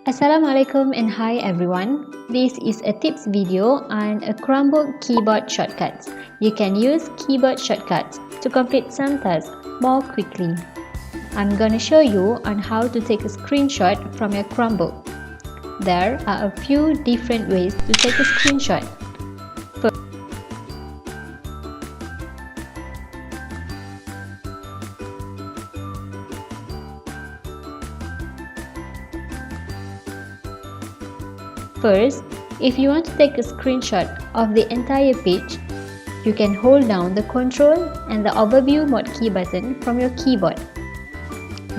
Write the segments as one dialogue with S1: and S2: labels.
S1: Assalamualaikum and hi everyone. This is a tips video on a Chromebook keyboard shortcuts. You can use keyboard shortcuts to complete some tasks more quickly. I'm gonna show you on how to take a screenshot from your Chromebook. There are a few different ways to take a screenshot. First, if you want to take a screenshot of the entire page, you can hold down the Control and the Overview Mode key button from your keyboard.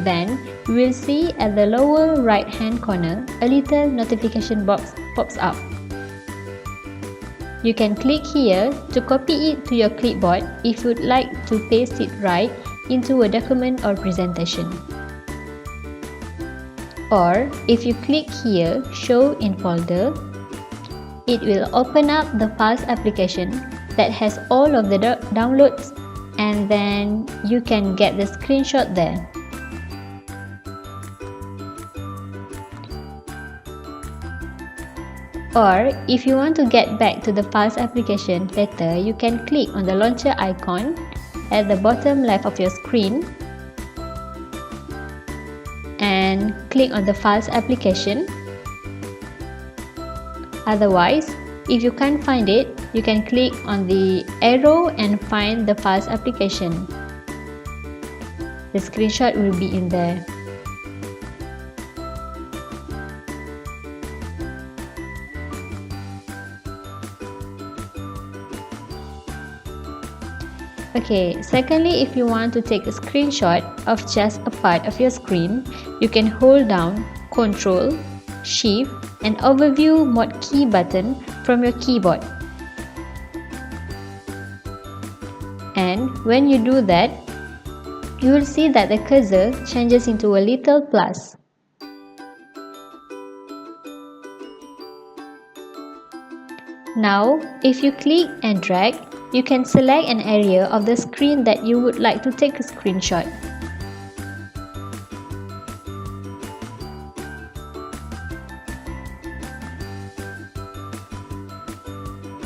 S1: Then, you will see at the lower right hand corner a little notification box pops up. You can click here to copy it to your clipboard if you'd like to paste it right into a document or presentation. Or, if you click here, Show in Folder, it will open up the Files application that has all of the downloads, and then you can get the screenshot there. Or, if you want to get back to the Files application later, you can click on the launcher icon at the bottom left of your screen and click on the Files application. Otherwise, if you can't find it, you can click on the arrow and find the Files application. The screenshot will be in there. Okay, secondly, if you want to take a screenshot of just a part of your screen, you can hold down Ctrl, Shift and Overview Mode key button from your keyboard. And when you do that, you will see that the cursor changes into a little plus. Now, if you click and drag, you can select an area of the screen that you would like to take a screenshot.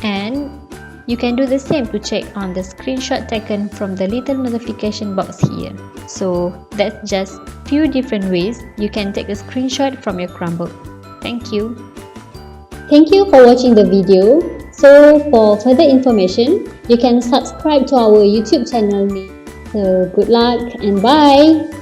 S1: And you can do the same to check on the screenshot taken from the little notification box here. So that's just few different ways you can take a screenshot from your Chromebook. Thank you.
S2: Thank you for watching the video. So for further information, you can subscribe to our YouTube channel. So good luck and bye!